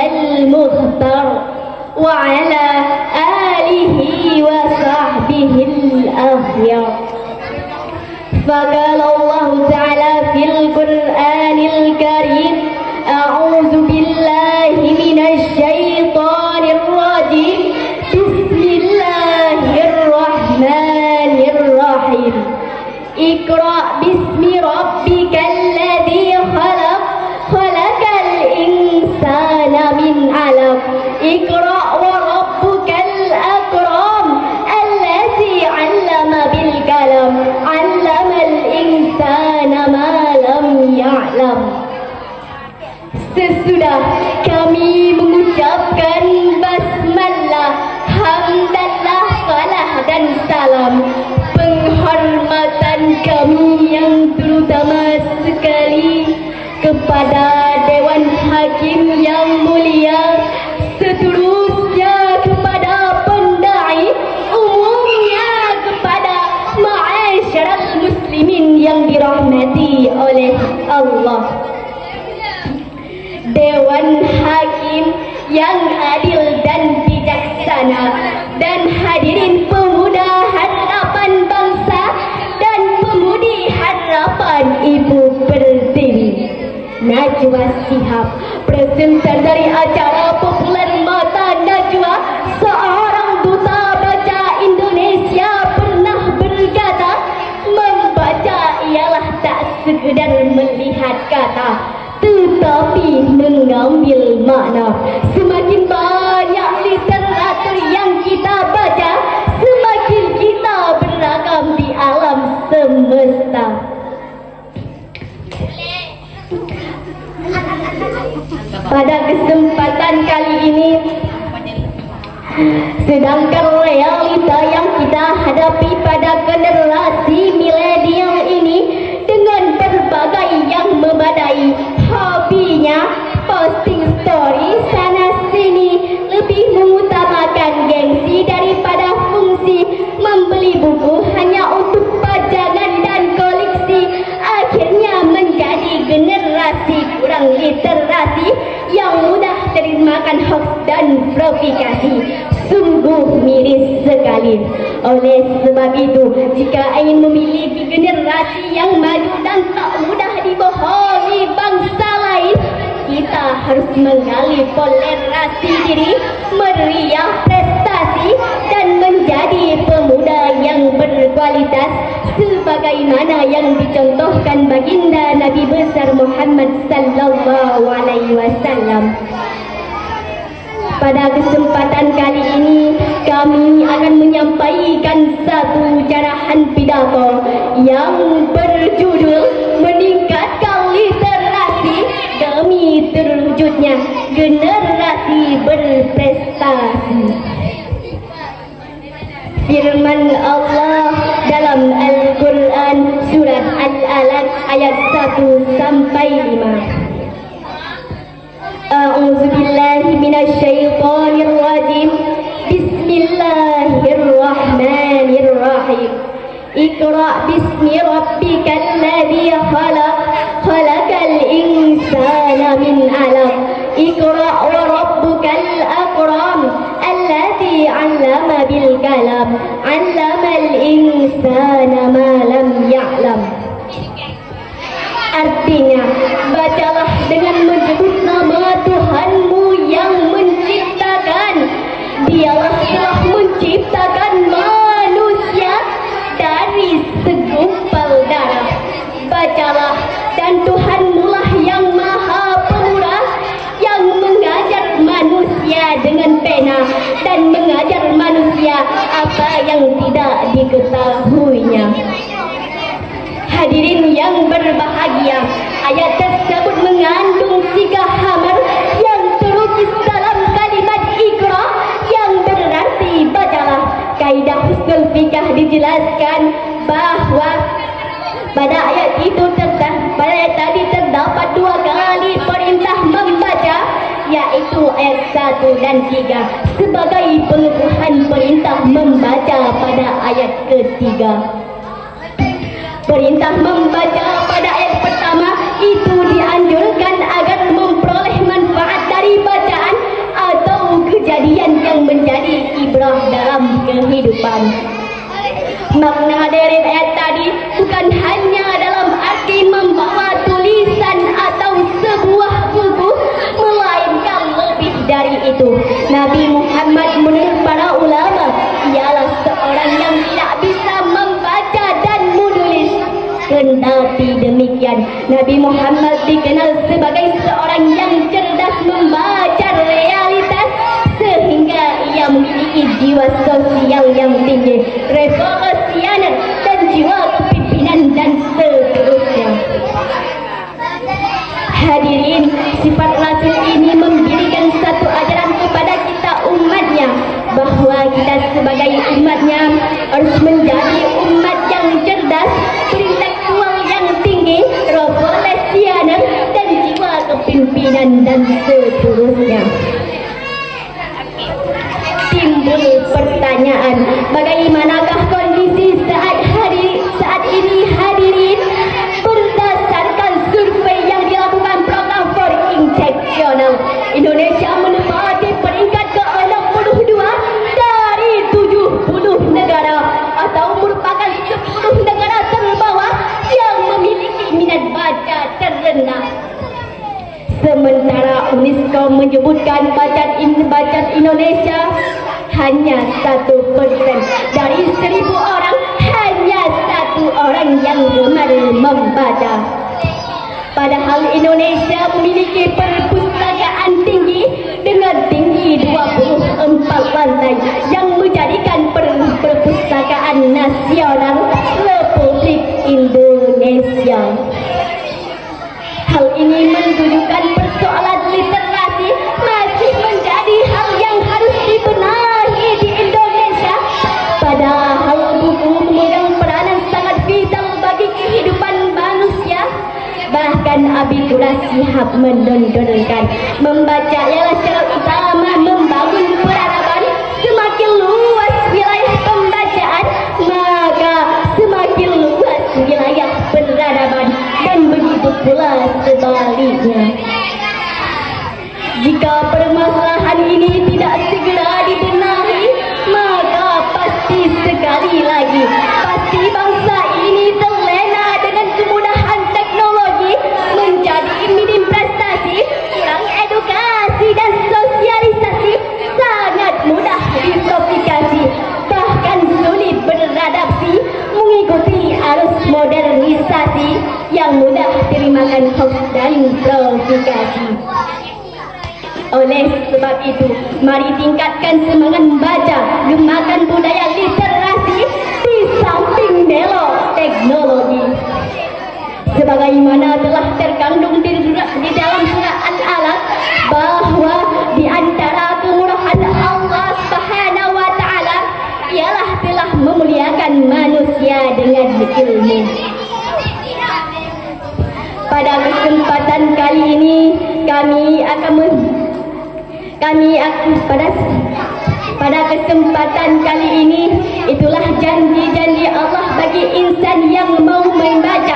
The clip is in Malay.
المختار وعلى آله وصحبه الأخيار. فقال الله تعالى في القرآن الكريم: أعوذ بالله من الشيطان الرجيم بسم الله الرحمن الرحيم. اقرأ باسم ربك الذي خلق خلق الإنسان من علق اقرأ وربك الأكرم الذي علم بالقلم علم الإنسان ما لم يعلم. Sesudah kami mengucapkan basmalah, hamdalah, salah dan salam, penghormatan kami yang terutama sekali kepada Dewan Hakim yang mulia, seterusnya kepada pendai, umumnya kepada ma'asyiral muslimin yang dirahmati oleh Allah. Dewan Hakim yang adil dan bijaksana, dan hadirin pemuda harapan bangsa dan pemudi harapan Ibu Pertiwi. Najwa Shihab, presenter dari acara populer Mata Najwa, seorang duta baca Indonesia, pernah berkata, membaca ialah tak sekedar melihat kata, tetapi mengambil makna. Semakin banyak literatur yang kita baca, semakin kita beragam di alam semesta. Pada kesempatan kali ini, sedangkan realita yang kita hadapi pada generasi milenial ini dengan berbagai yang memadai, hobinya posting story sana sini, lebih mengutamakan gengsi daripada fungsi, membeli buku hanya untuk pajangan dan koleksi, akhirnya menjadi generasi kurang literasi yang mudah termakan hoax dan provokasi. Sungguh miris sekali. Oleh sebab itu, jika ingin memiliki generasi yang maju dan tak mudah dibohongi bangsa lain, kita harus menggali toleransi diri, meriah prestasi, dan menjadi pemuda yang berkualitas sebagaimana yang dicontohkan baginda Nabi besar Muhammad sallallahu alaihi wasallam. Pada kesempatan kali ini, kami akan menyampaikan satu carahan pidato yang berjudul meningkatkan literasi demi terwujudnya generasi berprestasi. Firman Allah dalam Al-Quran surat Al-Alaq ayat 1 sampai 5. A'udzu billahi minasyaitonir rajim. Bismillahirrahmanirrahim. Iqra bismi rabbikal ladzi khalaq khalaqal insana min 'alaq iqra wa rabbukal akram alladzi 'allama bil qalam 'allamal insana ma lam ya'lam. Artinya, bacalah dengan menyebut nama Tuhanmu yang menciptakan. Dialah telah menciptakan manusia dari segumpal darah. Bacalah, dan Tuhanmu lah yang maha pemurah, yang mengajar manusia dengan pena dan mengajar manusia apa yang tidak diketahuinya. Hadirin yang berbahagia, ayat tersebut mengandung 3 hamar yang terukis dalam kalimat Iqra yang berarti bacalah. Kaidah usul fikih dijelaskan bahwa pada ayat itu terdapat 2 kali perintah membaca, yaitu ayat 1 dan 3 sebagai pengukuhan perintah membaca pada ayat ketiga. Perintah membaca pada ayat pertama itu dianjurkan agar memperoleh manfaat dari bacaan demikian, Nabi Muhammad dikenal sebagai seorang yang cerdas membaca realitas, sehingga ia memiliki jiwa sosial yang tinggi, revolusioner, dan jiwa kepimpinan, dan seterusnya. Hadirin, sifat Rasul ini memberikan satu ajaran kepada kita umatnya, bahwa kita sebagai umatnya harus menjadi umat yang cerdas, intelektual yang tinggi, revolusioner, dan jiwa kepimpinan, dan seterusnya. Timbul pertanyaan, bagaimanakah kondisi saat ini hadirin? Berdasarkan survei yang dilakukan program Foreign Sectional, Indonesia menempati peringkat ke-62 dari 70 negara, atau merupakan 10 negara terbawah yang memiliki minat baca terendah. Sementara UNESCO menyebutkan bacaan Indonesia hanya 1%. Dari 1000 orang, hanya 1 orang yang gemar membaca. Padahal Indonesia memiliki perpustakaan tinggi dengan tinggi 24 lantai yang menjadikan perpustakaan nasional Republik Indonesia. Hal ini menunjukkan persoalan literasi masih menjadi hal yang harus dibenahi di Indonesia. Padahal buku memegang peranan sangat vital bagi kehidupan manusia. Bahkan Abiturah Shihab mendondolkan, membaca ialah syarat utama membangun peradaban. Semakin luas wilayah pembacaan, maka semakin luas wilayah peradaban, dan begitu pula sebaliknya. Jika permasalahan ini tidak segera dibenahi, maka pasti sekali lagi, pasti bangsa ini terlena dengan kemudahan teknologi, menjadi minim prestasi, kurang edukasi dan sosialisasi, sangat mudah diprovokasi, bahkan sulit beradaptasi mengikuti arus modernisasi yang mudah terimakan hoax dan provokasi. Oleh sebab itu, mari tingkatkan semangat membaca, gemakan budaya literasi di samping melo teknologi. Sebagaimana telah terkandung di dalam surah Al-Alaq, bahwa di antara kemurahan Allah Subhanahu wa Ta'ala ialah telah memuliakan manusia dengan ilmu. Pada kesempatan kali ini pada kesempatan kali ini, itulah janji-janji Allah bagi insan yang mau membaca